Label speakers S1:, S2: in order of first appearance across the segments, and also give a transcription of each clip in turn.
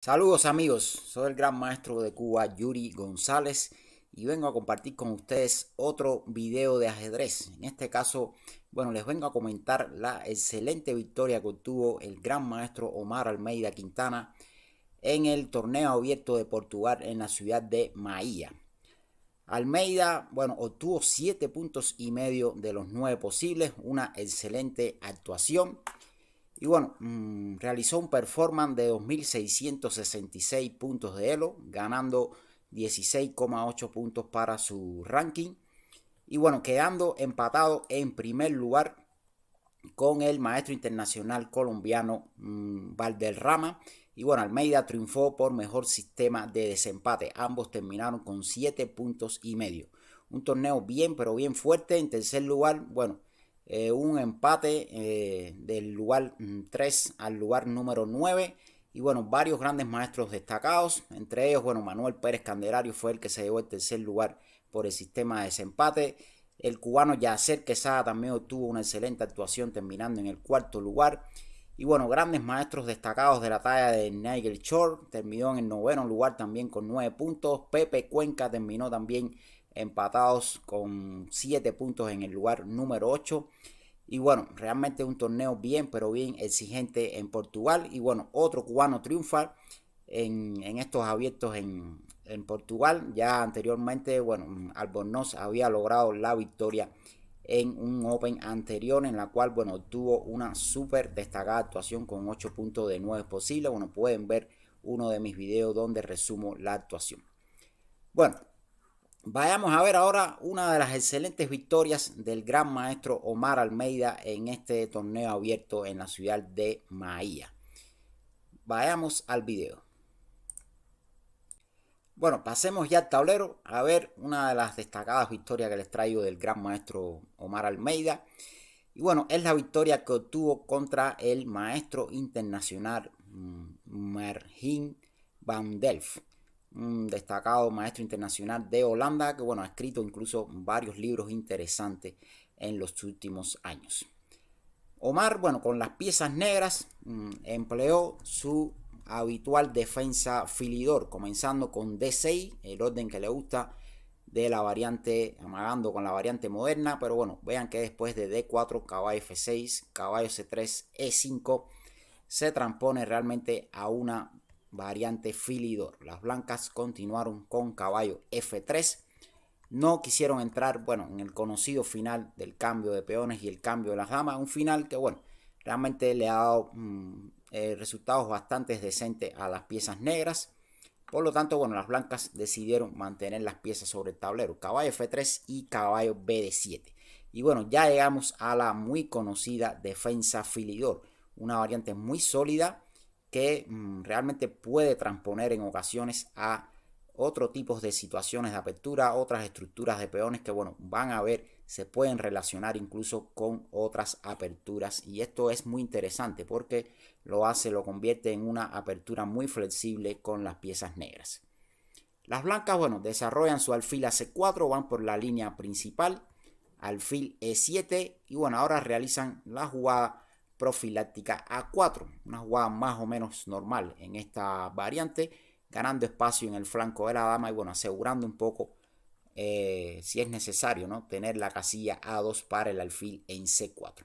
S1: Saludos amigos, soy el gran maestro de Cuba, Yuri González, y vengo a compartir con ustedes otro video de ajedrez. En este caso, les vengo a comentar la excelente victoria que obtuvo el gran maestro Omar Almeida Quintana en el torneo abierto de Portugal en la ciudad de Maía. Almeida, obtuvo 7,5 puntos de los 9 posibles, una excelente actuación. Y realizó un performance de 2.666 puntos de Elo, ganando 16,8 puntos para su ranking. Y quedando empatado en primer lugar con el maestro internacional colombiano Valderrama. Y Almeida triunfó por mejor sistema de desempate. Ambos terminaron con 7,5 puntos. Un torneo bien, pero bien fuerte. En tercer lugar, un empate del lugar 3 al lugar número 9. Y varios grandes maestros destacados. Entre ellos, Manuel Pérez Candelario fue el que se llevó el tercer lugar por el sistema de desempate. El cubano Yacer Quesada también obtuvo una excelente actuación, terminando en el cuarto lugar. Y grandes maestros destacados de la talla de Nigel Shore terminó en el noveno lugar también con 9 puntos. Pepe Cuenca terminó también empatados con 7 puntos en el lugar número 8. Y realmente un torneo bien, pero bien exigente en Portugal. Y otro cubano triunfa en estos abiertos en Portugal. Ya anteriormente, Albornoz había logrado la victoria en un Open anterior, en la cual, tuvo una súper destacada actuación con 8 puntos de 9 posibles. Pueden ver uno de mis videos donde resumo la actuación. Vayamos a ver ahora una de las excelentes victorias del gran maestro Omar Almeida en este torneo abierto en la ciudad de Maía. Vayamos al video. Pasemos ya al tablero a ver una de las destacadas victorias que les traigo del gran maestro Omar Almeida. Y es la victoria que obtuvo contra el maestro internacional Mergin van Delft, un destacado maestro internacional de Holanda que ha escrito incluso varios libros interesantes en los últimos años. Omar, con las piezas negras, empleó su habitual defensa filidor, comenzando con D6, el orden que le gusta de la variante, amagando con la variante moderna, pero vean que después de D4, caballo F6, caballo C3, E5, se transpone realmente a una variante filidor. Las blancas continuaron con caballo F3. No quisieron entrar, en el conocido final del cambio de peones y el cambio de las damas. Un final que, realmente le ha dado resultados bastante decentes a las piezas negras. Por lo tanto, las blancas decidieron mantener las piezas sobre el tablero. Caballo F3 y caballo BD7. Y ya llegamos a la muy conocida defensa filidor. Una variante muy sólida que realmente puede transponer en ocasiones a otro tipo de situaciones de apertura, otras estructuras de peones que van a ver, se pueden relacionar incluso con otras aperturas, y esto es muy interesante porque lo convierte en una apertura muy flexible con las piezas negras. Las blancas, desarrollan su alfil a C4, van por la línea principal, alfil E7, y ahora realizan la jugada profiláctica A4, una jugada más o menos normal en esta variante, ganando espacio en el flanco de la dama y asegurando un poco, si es necesario, ¿no?, tener la casilla A2 para el alfil en C4.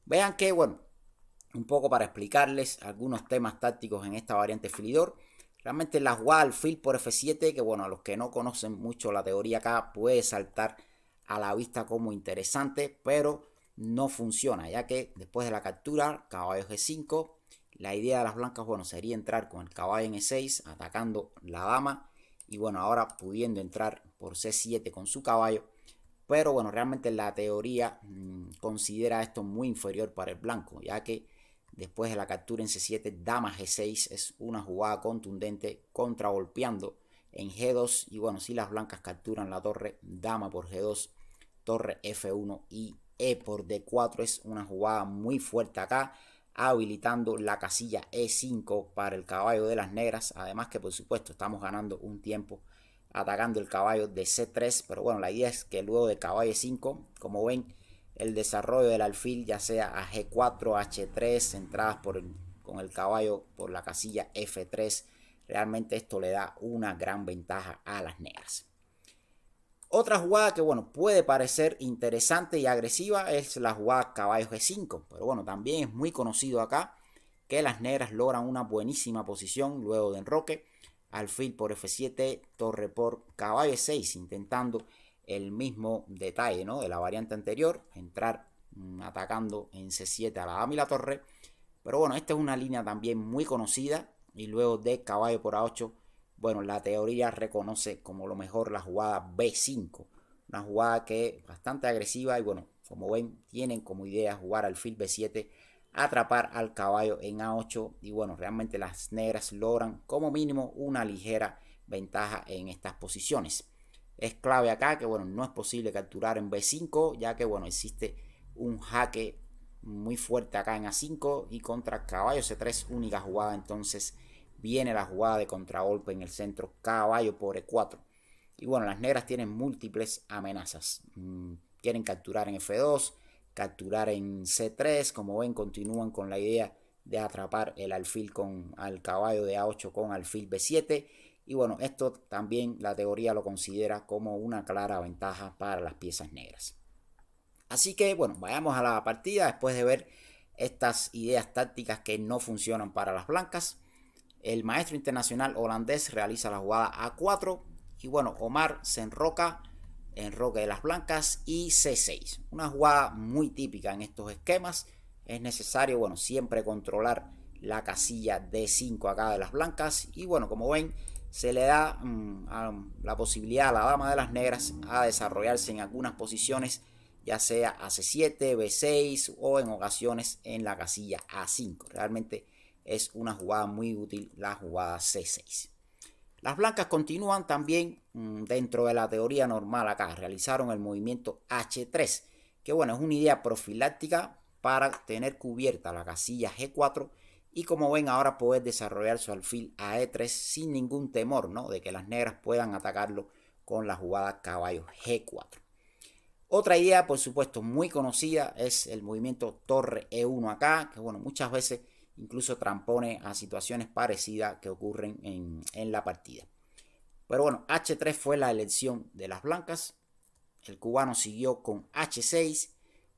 S1: Vean que, un poco para explicarles algunos temas tácticos en esta variante filidor. Realmente la jugada alfil por F7, que a los que no conocen mucho la teoría acá, puede saltar a la vista como interesante, pero no funciona, ya que después de la captura, caballo G5, la idea de las blancas, sería entrar con el caballo en E6, atacando la dama, y ahora pudiendo entrar por C7 con su caballo. Pero realmente la teoría considera esto muy inferior para el blanco, ya que después de la captura en C7, dama G6 es una jugada contundente, contragolpeando en G2. Y si las blancas capturan la torre, dama por G2, torre F1 y E por D4 es una jugada muy fuerte acá, habilitando la casilla E5 para el caballo de las negras. Además que, por supuesto, estamos ganando un tiempo atacando el caballo de C3, pero la idea es que luego de caballo E5, como ven, el desarrollo del alfil, ya sea a G4, H3, entradas con el caballo por la casilla F3, realmente esto le da una gran ventaja a las negras. Otra jugada que bueno, puede parecer interesante y agresiva es la jugada caballo G5, pero bueno, también es muy conocido acá que las negras logran una buenísima posición luego de enroque, alfil por F7, torre por caballo E6, intentando el mismo detalle, ¿no?, de la variante anterior, entrar atacando en C7 a la dama y la torre. Pero bueno, esta es una línea también muy conocida, y luego de caballo por A8, bueno, la teoría reconoce como lo mejor la jugada B5, una jugada que es bastante agresiva y bueno, como ven, tienen como idea jugar alfil B7, atrapar al caballo en A8 y bueno, realmente las negras logran como mínimo una ligera ventaja en estas posiciones. Es clave acá que bueno, no es posible capturar en B5, ya que bueno, existe un jaque muy fuerte acá en A5 y contra caballo C3, única jugada. Entonces viene la jugada de contragolpe en el centro, caballo por E4. Y bueno, las negras tienen múltiples amenazas. Quieren capturar en F2, capturar en C3. Como ven, continúan con la idea de atrapar el alfil al caballo de A8 con alfil B7. Y bueno, esto también la teoría lo considera como una clara ventaja para las piezas negras. Así que bueno, vayamos a la partida después de ver estas ideas tácticas que no funcionan para las blancas. El maestro internacional holandés realiza la jugada A4 y bueno, Omar se enroque de las blancas y C6. Una jugada muy típica en estos esquemas. Es necesario, bueno, siempre controlar la casilla D5 acá de las blancas y bueno, como ven, se le da la posibilidad a la dama de las negras a desarrollarse en algunas posiciones, ya sea a C7, B6 o en ocasiones en la casilla A5. Realmente es una jugada muy útil la jugada C6. Las blancas continúan también dentro de la teoría normal acá. Realizaron el movimiento H3, que bueno, es una idea profiláctica para tener cubierta la casilla G4 y como ven ahora poder desarrollar su alfil a E3 sin ningún temor, ¿no?, de que las negras puedan atacarlo con la jugada caballo G4. Otra idea, por supuesto, muy conocida es el movimiento torre E1 acá, que bueno, muchas veces incluso trampone a situaciones parecidas que ocurren en la partida. Pero bueno, H3 fue la elección de las blancas. El cubano siguió con H6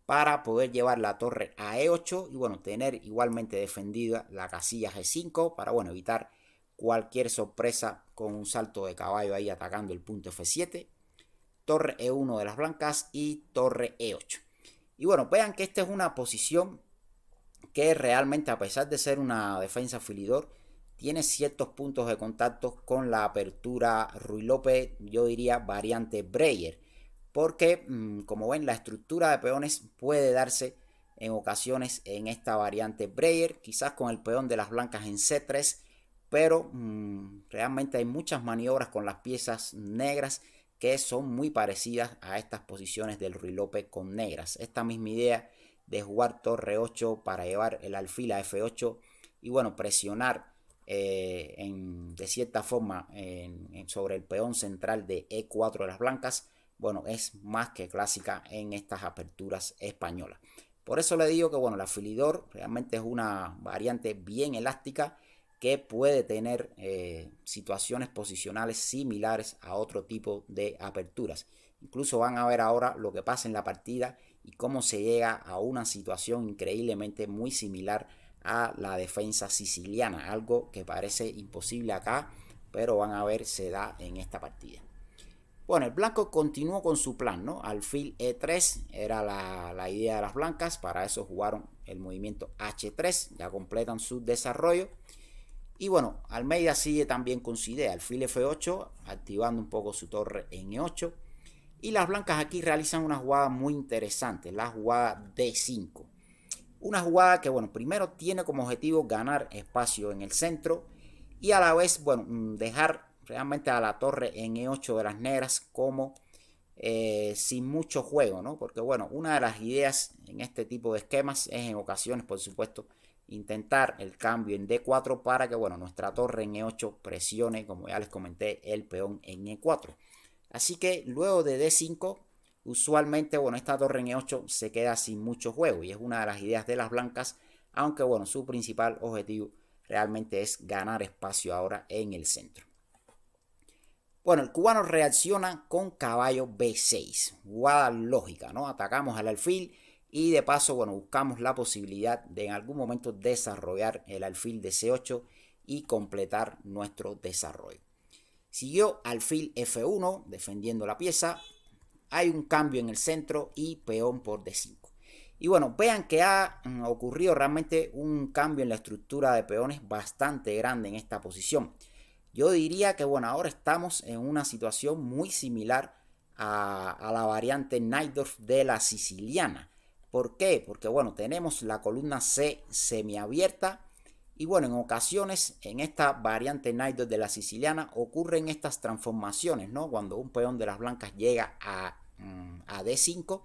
S1: para poder llevar la torre a E8 y bueno, tener igualmente defendida la casilla G5 para bueno, evitar cualquier sorpresa con un salto de caballo ahí atacando el punto F7. Torre E1 de las blancas y torre E8. Y bueno, vean que esta es una posición que realmente, a pesar de ser una defensa filidor, tiene ciertos puntos de contacto con la apertura Ruy López, yo diría variante Breyer, porque como ven, la estructura de peones puede darse en ocasiones en esta variante Breyer, quizás con el peón de las blancas en C3, pero realmente hay muchas maniobras con las piezas negras que son muy parecidas a estas posiciones del Ruy López con negras. Esta misma idea de jugar torre 8 para llevar el alfil a F8 y bueno, presionar de cierta forma sobre el peón central de E4 de las blancas, bueno, es más que clásica en estas aperturas españolas. Por eso le digo que bueno, la filidor realmente es una variante bien elástica que puede tener situaciones posicionales similares a otro tipo de aperturas. Incluso van a ver ahora lo que pasa en la partida y cómo se llega a una situación increíblemente muy similar a la defensa siciliana, algo que parece imposible acá, pero van a ver se da en esta partida. Bueno, el blanco continuó con su plan, ¿no? Alfil E3 era la idea de las blancas, para eso jugaron el movimiento H3, ya completan su desarrollo. Y bueno, Almeida sigue también con su idea, alfil F8, activando un poco su torre en E8. Y las blancas aquí realizan una jugada muy interesante, la jugada D5. Una jugada que, bueno, primero tiene como objetivo ganar espacio en el centro y a la vez, bueno, dejar realmente a la torre en E8 de las negras como sin mucho juego, ¿no? Porque, bueno, una de las ideas en este tipo de esquemas es en ocasiones, por supuesto, intentar el cambio en D4 para que, bueno, nuestra torre en E8 presione, como ya les comenté, el peón en E4. Así que luego de D5, usualmente, bueno, esta torre en E8 se queda sin mucho juego y es una de las ideas de las blancas, aunque, bueno, su principal objetivo realmente es ganar espacio ahora en el centro. Bueno, el cubano reacciona con caballo B6, jugada lógica, ¿no? Atacamos al alfil y de paso, bueno, buscamos la posibilidad de en algún momento desarrollar el alfil de C8 y completar nuestro desarrollo. Siguió alfil F1, defendiendo la pieza. Hay un cambio en el centro y peón por D5. Y bueno, vean que ha ocurrido realmente un cambio en la estructura de peones bastante grande en esta posición. Yo diría que bueno, ahora estamos en una situación muy similar a la variante Najdorf de la siciliana. ¿Por qué? Porque bueno, tenemos la columna C semiabierta y bueno, en ocasiones en esta variante Najdorf de la siciliana ocurren estas transformaciones, ¿no? Cuando un peón de las blancas llega a D5,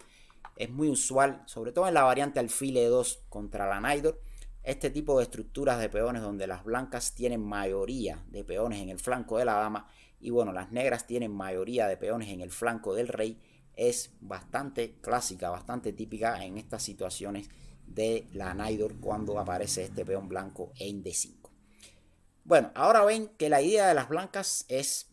S1: es muy usual, sobre todo en la variante alfil E2 contra la Najdorf, este tipo de estructuras de peones donde las blancas tienen mayoría de peones en el flanco de la dama y bueno, las negras tienen mayoría de peones en el flanco del rey, es bastante clásica, bastante típica en estas situaciones de la Najdorf cuando aparece este peón blanco en D5. Bueno, ahora ven que la idea de las blancas es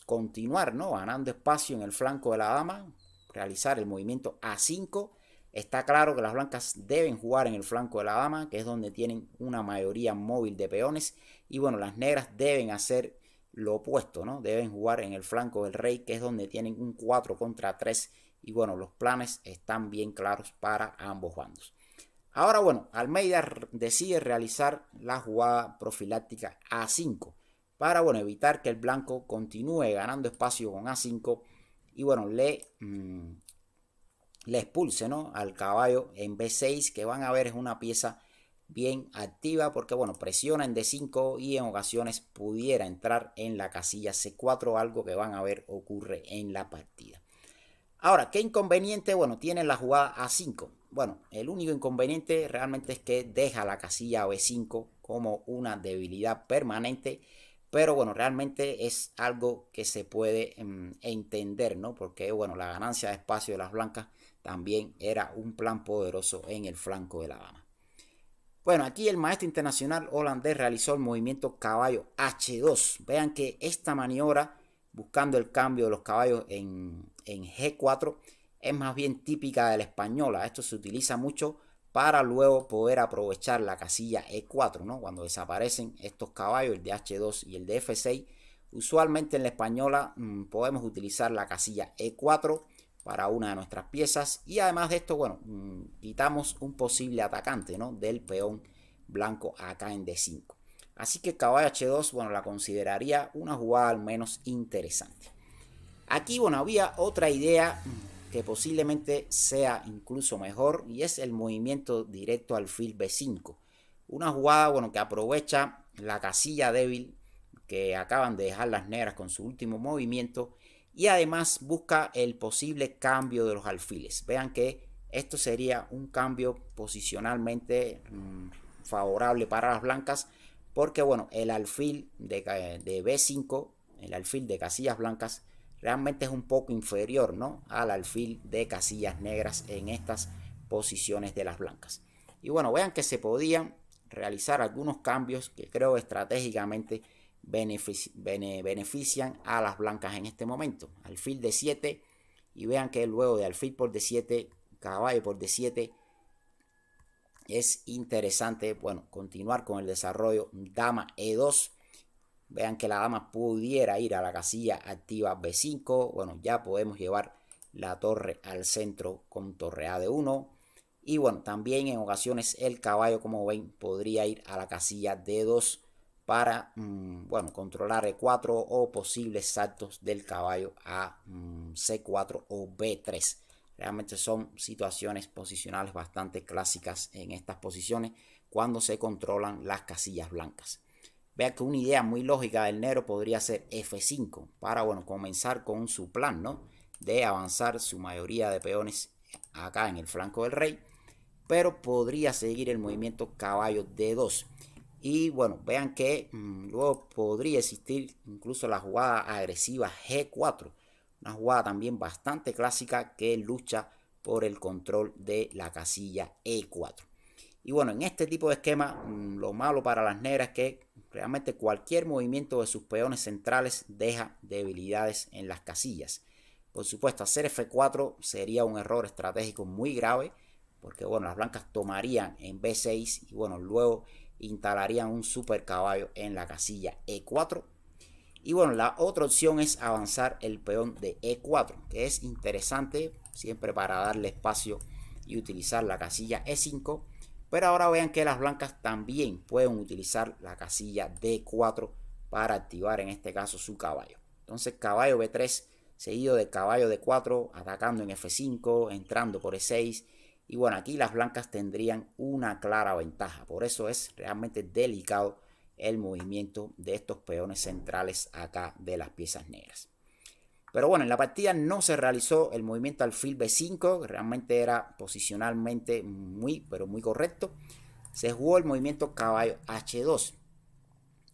S1: continuar, ¿no? Ganando espacio en el flanco de la dama, realizar el movimiento A5. Está claro que las blancas deben jugar en el flanco de la dama, que es donde tienen una mayoría móvil de peones. Y bueno, las negras deben hacer lo opuesto, ¿no? Deben jugar en el flanco del rey, que es donde tienen un 4 contra 3. Y bueno, los planes están bien claros para ambos bandos. Ahora bueno, Almeida decide realizar la jugada profiláctica A5 para bueno, evitar que el blanco continúe ganando espacio con A5 y bueno, le expulse, ¿no?, al caballo en B6, que van a ver es una pieza bien activa porque bueno, presiona en D5 y en ocasiones pudiera entrar en la casilla C4, algo que van a ver ocurre en la partida. Ahora, ¿qué inconveniente? Bueno, tiene la jugada A5. Bueno, el único inconveniente realmente es que deja la casilla B5 como una debilidad permanente, pero bueno, realmente es algo que se puede entender, ¿no? Porque bueno, la ganancia de espacio de las blancas también era un plan poderoso en el flanco de la dama. Bueno, aquí el maestro internacional holandés realizó el movimiento caballo H2. Vean que esta maniobra, buscando el cambio de los caballos en G4, es más bien típica de la española. Esto se utiliza mucho para luego poder aprovechar la casilla E4, ¿no? Cuando desaparecen estos caballos, el de H2 y el de F6, usualmente en la española podemos utilizar la casilla E4 para una de nuestras piezas y además de esto, bueno, quitamos un posible atacante, ¿no?, del peón blanco acá en D5. Así que caballo H2, bueno, la consideraría una jugada al menos interesante. Aquí, bueno, había otra idea que posiblemente sea incluso mejor y es el movimiento directo alfil B5. Una jugada, bueno, que aprovecha la casilla débil que acaban de dejar las negras con su último movimiento y además busca el posible cambio de los alfiles. Vean que esto sería un cambio posicionalmente favorable para las blancas porque bueno, el alfil de B5, el alfil de casillas blancas, realmente es un poco inferior, ¿no?, al alfil de casillas negras en estas posiciones de las blancas. Y bueno, vean que se podían realizar algunos cambios que creo estratégicamente benefician a las blancas en este momento. Alfil de 7 y vean que luego de alfil por D7, caballo por D7, es interesante, bueno, continuar con el desarrollo dama E2. Vean que la dama pudiera ir a la casilla activa B5. Bueno, ya podemos llevar la torre al centro con torre A de 1. Y bueno, también en ocasiones el caballo, como ven, podría ir a la casilla D2 para, bueno, controlar E4 o posibles saltos del caballo a C4 o B3. Realmente son situaciones posicionales bastante clásicas en estas posiciones cuando se controlan las casillas blancas. Vean que una idea muy lógica del negro podría ser F5 para, bueno, comenzar con su plan, ¿no?, de avanzar su mayoría de peones acá en el flanco del rey, pero podría seguir el movimiento caballo D2. Y bueno, vean que luego podría existir incluso la jugada agresiva G4, una jugada también bastante clásica que lucha por el control de la casilla E4. Y bueno, en este tipo de esquema, lo malo para las negras es que realmente cualquier movimiento de sus peones centrales deja debilidades en las casillas. Por supuesto, hacer F4 sería un error estratégico muy grave, porque bueno, las blancas tomarían en B6 y bueno, luego instalarían un super caballo en la casilla E4. Y bueno, la otra opción es avanzar el peón de E4, que es interesante siempre para darle espacio y utilizar la casilla E5. Pero ahora vean que las blancas también pueden utilizar la casilla D4 para activar en este caso su caballo. Entonces caballo B3 seguido de caballo D4, atacando en F5, entrando por E6. Y bueno, aquí las blancas tendrían una clara ventaja. Por eso es realmente delicado el movimiento de estos peones centrales acá de las piezas negras. Pero bueno, en la partida no se realizó el movimiento alfil B5, que realmente era posicionalmente pero muy correcto. Se jugó el movimiento caballo H2.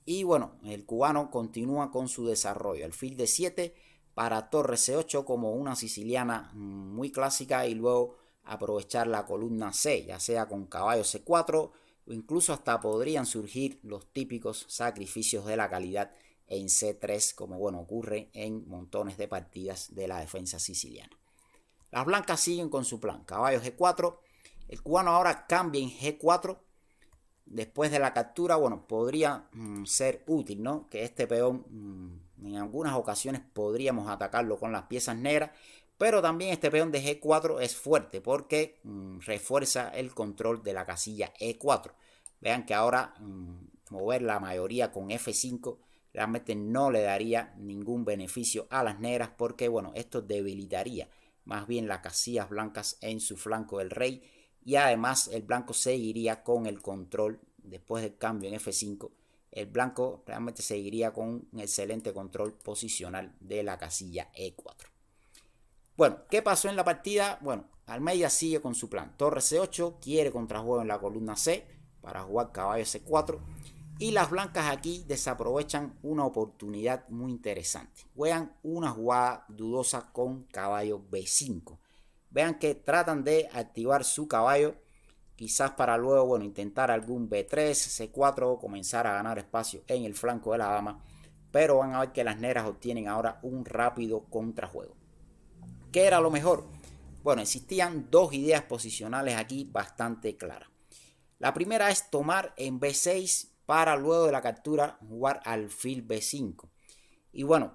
S1: Y bueno, el cubano continúa con su desarrollo. Alfil D7 para torre C8 como una siciliana muy clásica y luego aprovechar la columna C, ya sea con caballo C4 o incluso hasta podrían surgir los típicos sacrificios de la calidad en C3, como bueno ocurre en montones de partidas de la defensa siciliana. Las blancas siguen con su plan, caballo G4, el cubano ahora cambia en G4. Después de la captura, bueno, podría ser útil, ¿no? Que este peón en algunas ocasiones podríamos atacarlo con las piezas negras, pero también este peón de G4 es fuerte porque refuerza el control de la casilla E4. Vean que ahora mover la mayoría con F5 realmente no le daría ningún beneficio a las negras porque, bueno, esto debilitaría más bien las casillas blancas en su flanco del rey y además el blanco seguiría con el control después del cambio en F5. El blanco realmente seguiría con un excelente control posicional de la casilla E4. Bueno, ¿qué pasó en la partida? Bueno, Almeida sigue con su plan. Torre C8, quiere contrajuego en la columna C para jugar caballo C4. Y las blancas aquí desaprovechan una oportunidad muy interesante. Juegan una jugada dudosa con caballo B5. Vean que tratan de activar su caballo, quizás para luego, bueno, intentar algún B3, C4, comenzar a ganar espacio en el flanco de la dama. Pero van a ver que las negras obtienen ahora un rápido contrajuego. ¿Qué era lo mejor? Bueno, existían dos ideas posicionales aquí bastante claras. La primera es tomar en B6 para luego de la captura jugar alfil B5. Y bueno,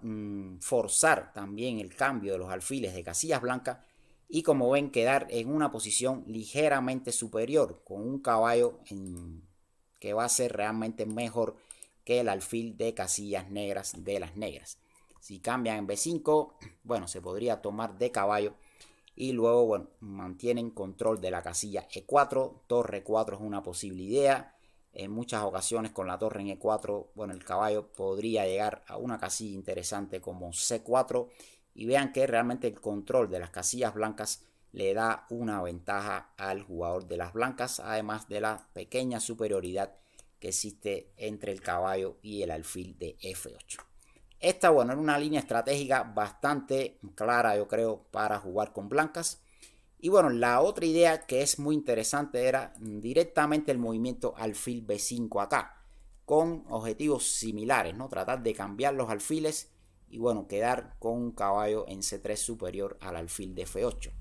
S1: forzar también el cambio de los alfiles de casillas blancas y como ven quedar en una posición ligeramente superior con un caballo que va a ser realmente mejor que el alfil de casillas negras de las negras. Si cambian en B5, bueno, se podría tomar de caballo y luego, bueno, mantienen control de la casilla E4, torre 4 es una posible idea. En muchas ocasiones con la torre en E4, bueno, el caballo podría llegar a una casilla interesante como C4 y vean que realmente el control de las casillas blancas le da una ventaja al jugador de las blancas, además de la pequeña superioridad que existe entre el caballo y el alfil de F8. Esta, bueno, era una línea estratégica bastante clara, yo creo, para jugar con blancas. Y bueno, la otra idea que es muy interesante era directamente el movimiento alfil B5 acá, con objetivos similares, ¿no? Tratar de cambiar los alfiles y bueno, quedar con un caballo en C3 superior al alfil de F8.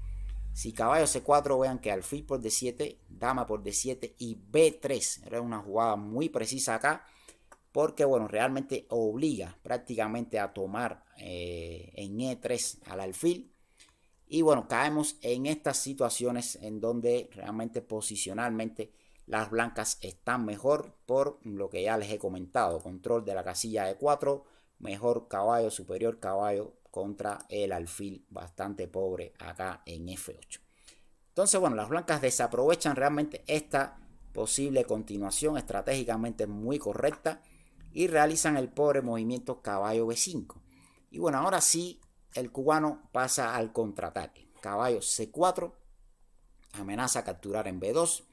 S1: Si caballo C4, vean que alfil por D7, dama por D7 y B3. Era una jugada muy precisa acá porque bueno, realmente obliga prácticamente a tomar en E3 al alfil. Y bueno, caemos en estas situaciones en donde realmente posicionalmente las blancas están mejor por lo que ya les he comentado. Control de la casilla E4, mejor caballo, superior caballo contra el alfil bastante pobre acá en F8. Entonces, bueno, las blancas desaprovechan realmente esta posible continuación estratégicamente muy correcta y realizan el pobre movimiento caballo B5. Y bueno, ahora sí el cubano pasa al contraataque. Caballo C4, amenaza capturar en B2.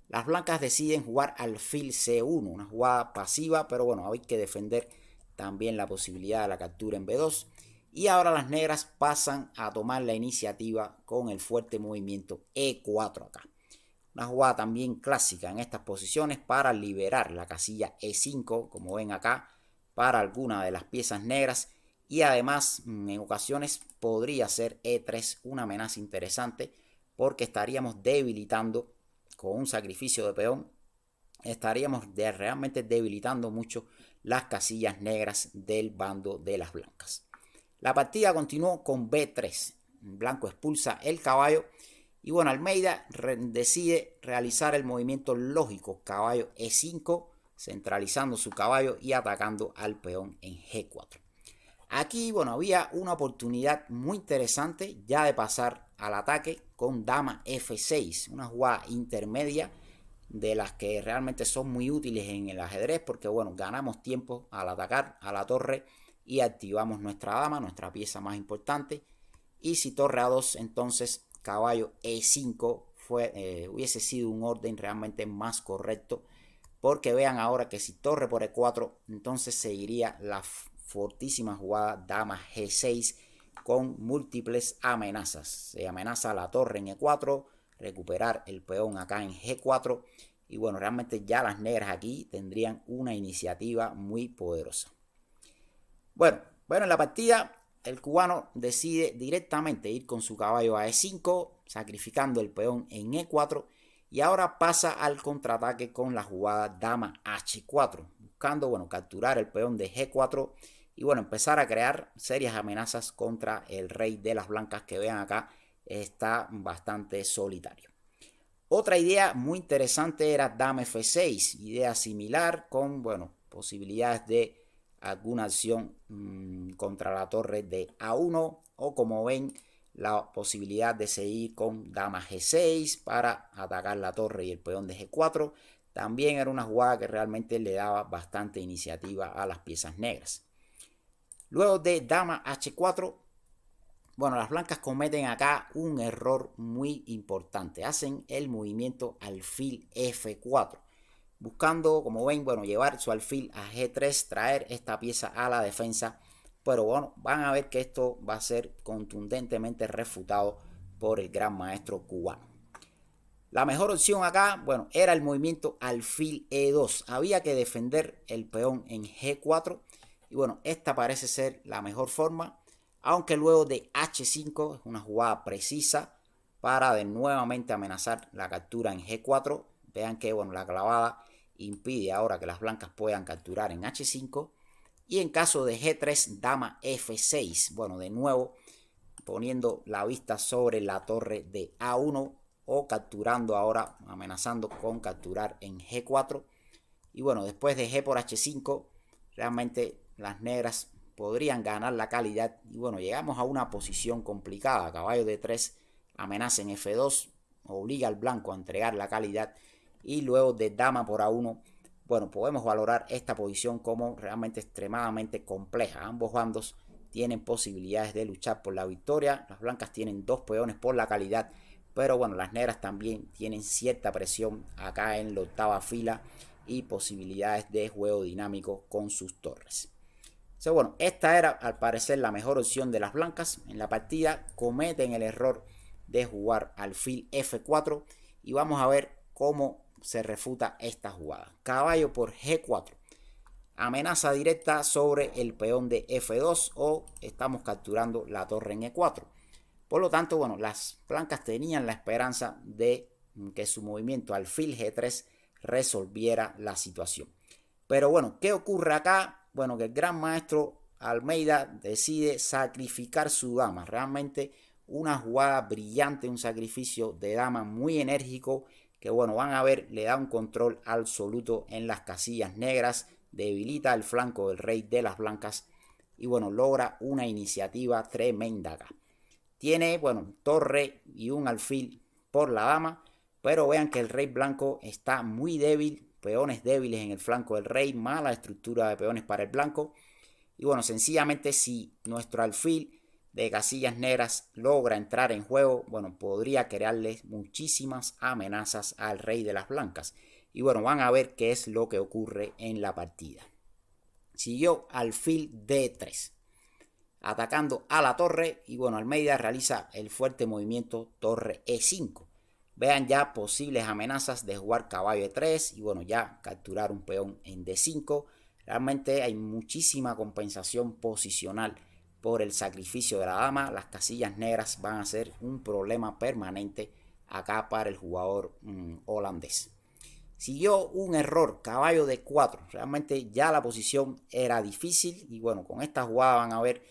S1: Las blancas deciden jugar alfil C1, una jugada pasiva, pero bueno, hay que defender también la posibilidad de la captura en B2. Y ahora las negras pasan a tomar la iniciativa con el fuerte movimiento E4 acá. Una jugada también clásica en estas posiciones para liberar la casilla E5, como ven acá, para alguna de las piezas negras. Y además, en ocasiones podría ser E3 una amenaza interesante, porque estaríamos debilitando con un sacrificio de peón, estaríamos realmente debilitando mucho las casillas negras del bando de las blancas. La partida continuó con B3. Blanco expulsa el caballo y bueno, Almeida decide realizar el movimiento lógico caballo E5, centralizando su caballo y atacando al peón en G4. Aquí, bueno, había una oportunidad muy interesante ya de pasar al ataque con dama F6, una jugada intermedia de las que realmente son muy útiles en el ajedrez porque, bueno, ganamos tiempo al atacar a la torre y activamos nuestra dama, nuestra pieza más importante. Y si torre A2, entonces caballo E5 hubiese sido un orden realmente más correcto, porque vean ahora que si torre por E4, entonces seguiría la fortísima jugada dama G6 con múltiples amenazas. Se amenaza la torre en E4, recuperar el peón acá en G4 y bueno, realmente ya las negras aquí tendrían una iniciativa muy poderosa. Bueno, en la partida el cubano decide directamente ir con su caballo a E5, sacrificando el peón en E4 y ahora pasa al contraataque con la jugada dama H4, buscando, bueno, capturar el peón de G4 y bueno, empezar a crear serias amenazas contra el rey de las blancas que vean acá está bastante solitario. Otra idea muy interesante era dama F6, idea similar con, bueno, posibilidades de alguna acción contra la torre de A1 o como ven la posibilidad de seguir con dama G6 para atacar la torre y el peón de G4. También era una jugada que realmente le daba bastante iniciativa a las piezas negras. Luego de dama H4, bueno, las blancas cometen acá un error muy importante. Hacen el movimiento alfil F4. Buscando, como ven, bueno, llevar su alfil a G3, traer esta pieza a la defensa. Pero bueno, van a ver que esto va a ser contundentemente refutado por el gran maestro cubano. La mejor opción acá, bueno, era el movimiento alfil E2. Había que defender el peón en G4. Y bueno, esta parece ser la mejor forma. Aunque luego de H5 es una jugada precisa para de nuevamente amenazar la captura en G4. Vean que, bueno, la clavada impide ahora que las blancas puedan capturar en H5. Y en caso de G3, dama F6. Bueno, de nuevo poniendo la vista sobre la torre de A1 o capturando ahora, amenazando con capturar en G4. Y bueno, después de G por H5, realmente las negras podrían ganar la calidad. Y bueno, llegamos a una posición complicada. Caballo de 3 amenaza en F2, obliga al blanco a entregar la calidad. Y luego de dama por A1, bueno, podemos valorar esta posición como realmente extremadamente compleja. Ambos bandos tienen posibilidades de luchar por la victoria. Las blancas tienen dos peones por la calidad, pero bueno, las negras también tienen cierta presión acá en la octava fila y posibilidades de juego dinámico con sus torres. Entonces, bueno, esta era al parecer la mejor opción de las blancas. En la partida cometen el error de jugar alfil F4 y vamos a ver cómo se refuta esta jugada. Caballo por G4. Amenaza directa sobre el peón de F2 o estamos capturando la torre en E4. Por lo tanto, bueno, las blancas tenían la esperanza de que su movimiento alfil G3 resolviera la situación. Pero bueno, ¿qué ocurre acá? Bueno, que el gran maestro Almeida decide sacrificar su dama. Realmente una jugada brillante, un sacrificio de dama muy enérgico que bueno, van a ver, le da un control absoluto en las casillas negras, debilita el flanco del rey de las blancas y bueno, logra una iniciativa tremenda acá. Tiene, bueno, torre y un alfil por la dama, pero vean que el rey blanco está muy débil, peones débiles en el flanco del rey, mala estructura de peones para el blanco. Y bueno, sencillamente si nuestro alfil de casillas negras logra entrar en juego, bueno, podría crearles muchísimas amenazas al rey de las blancas. Y bueno, van a ver qué es lo que ocurre en la partida. Siguió alfil D3, atacando a la torre y bueno, Almeida realiza el fuerte movimiento torre E5. vean ya posibles amenazas de jugar caballo E3 y bueno, ya capturar un peón en D5. Realmente hay muchísima compensación posicional por el sacrificio de la dama. Las casillas negras van a ser un problema permanente acá para el jugador holandés. Siguió un error, caballo D4. Realmente ya la posición era difícil y bueno, con esta jugada van a ver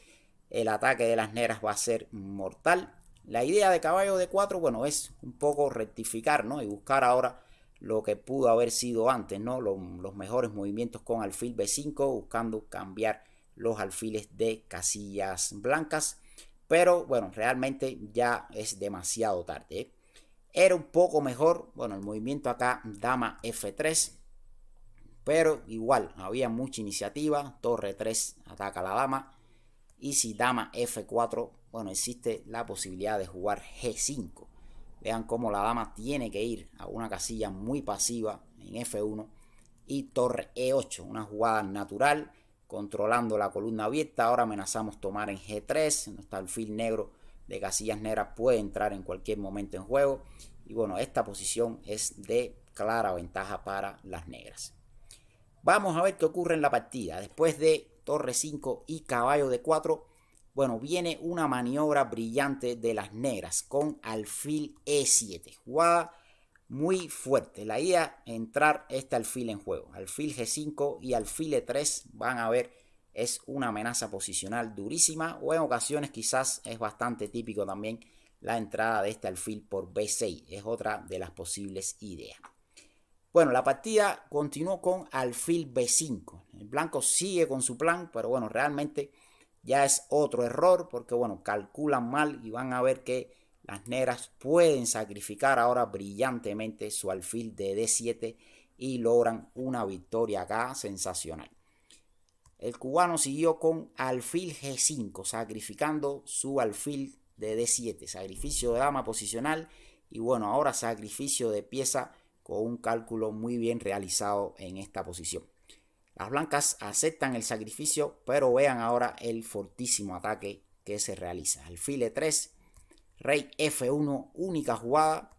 S1: el ataque de las negras va a ser mortal. La idea de caballo D4, bueno, es un poco rectificar, ¿no? Y buscar ahora lo que pudo haber sido antes, ¿no? Los mejores movimientos con alfil B5, buscando cambiar los alfiles de casillas blancas. Pero bueno, realmente ya es demasiado tarde, ¿eh? Era un poco mejor, bueno, el movimiento acá, dama F3, pero igual había mucha iniciativa. Torre 3 ataca a la dama. Y si dama F4, bueno, existe la posibilidad de jugar G5. Vean cómo la dama tiene que ir a una casilla muy pasiva en F1. Y torre E8, una jugada natural, controlando la columna abierta. Ahora amenazamos tomar en G3. Nuestro alfil negro de casillas negras puede entrar en cualquier momento en juego. Y bueno, esta posición es de clara ventaja para las negras. Vamos a ver qué ocurre en la partida. Después de torre 5 y caballo de 4, bueno, viene una maniobra brillante de las negras con alfil E7. Jugada muy fuerte. La idea es entrar este alfil en juego. Alfil G5 y alfil E3 van a ver, es una amenaza posicional durísima, o en ocasiones quizás es bastante típico también la entrada de este alfil por B6. Es otra de las posibles ideas. Bueno, la partida continuó con alfil B5. El blanco sigue con su plan, pero bueno, realmente ya es otro error porque bueno, calculan mal y van a ver que las negras pueden sacrificar ahora brillantemente su alfil de D7 y logran una victoria acá sensacional. El cubano siguió con alfil G5, sacrificando su alfil de D7, sacrificio de dama posicional y bueno, ahora sacrificio de pieza con un cálculo muy bien realizado en esta posición. Las blancas aceptan el sacrificio, pero vean ahora el fortísimo ataque que se realiza. Alfil E3, rey F1, única jugada.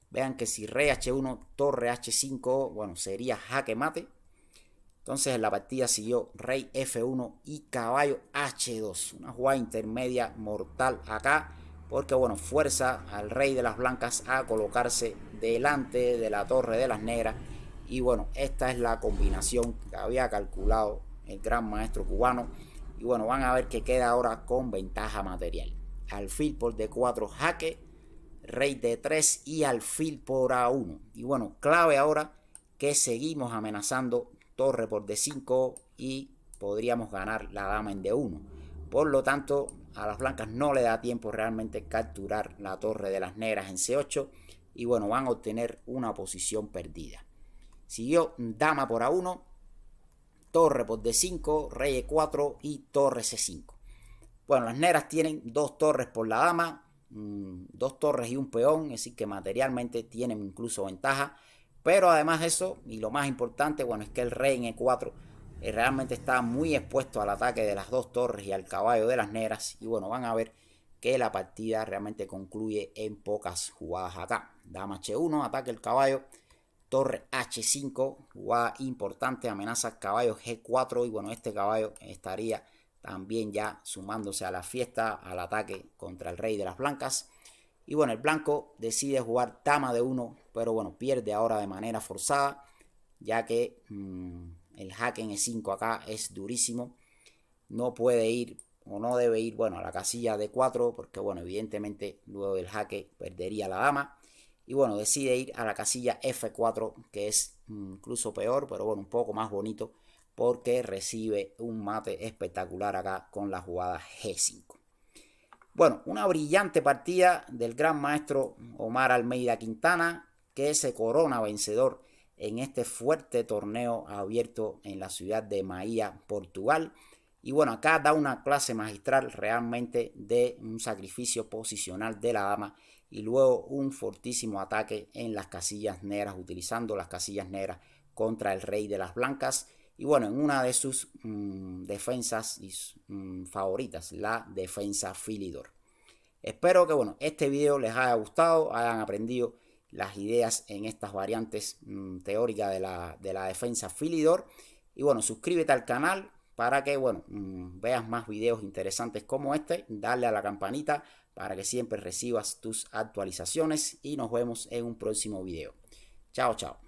S1: Vean que si rey H1, torre H5, bueno, sería jaque mate. Entonces en la partida siguió rey F1 y caballo H2. Una jugada intermedia mortal acá, porque bueno, fuerza al rey de las blancas a colocarse delante de la torre de las negras. Y bueno, esta es la combinación que había calculado el gran maestro cubano. Y bueno, van a ver que queda ahora con ventaja material. Alfil por D4 jaque, rey D3 y alfil por A1. Y bueno, clave ahora que seguimos amenazando torre por D5 y podríamos ganar la dama en D1. Por lo tanto, a las blancas no le da tiempo realmente capturar la torre de las negras en C8 y bueno, van a obtener una posición perdida. Siguió dama por A1, torre por D5, rey E4 y torre C5. Bueno, las negras tienen dos torres por la dama, dos torres y un peón, es decir que materialmente tienen incluso ventaja. Pero además de eso, y lo más importante, bueno, es que el rey en E4 realmente está muy expuesto al ataque de las dos torres y al caballo de las negras. Y bueno, van a ver que la partida realmente concluye en pocas jugadas acá. Dama H1, ataque el caballo. Torre H5, jugada importante, amenaza caballo G4. Y bueno, este caballo estaría también ya sumándose a la fiesta, al ataque contra el rey de las blancas. Y bueno, el blanco decide jugar dama de 1, pero bueno, pierde ahora de manera forzada, ya que el jaque en E5 acá es durísimo. No puede ir o no debe ir, bueno, a la casilla de 4, porque bueno, evidentemente luego del jaque perdería la dama. Y bueno, decide ir a la casilla F4, que es incluso peor, pero bueno, un poco más bonito, porque recibe un mate espectacular acá con la jugada G5. Bueno, una brillante partida del gran maestro Omar Almeida Quintana, que se corona vencedor en este fuerte torneo abierto en la ciudad de Maía, Portugal. Y bueno, acá da una clase magistral realmente de un sacrificio posicional de la dama y luego un fortísimo ataque en las casillas negras, utilizando las casillas negras contra el rey de las blancas. Y bueno, en una de sus defensas favoritas, la defensa Philidor. Espero que bueno, este video les haya gustado, hayan aprendido las ideas en estas variantes teóricas de la defensa Philidor. Y bueno, suscríbete al canal para que, bueno, veas más videos interesantes como este. Dale a la campanita para que siempre recibas tus actualizaciones y nos vemos en un próximo video. Chao, chao.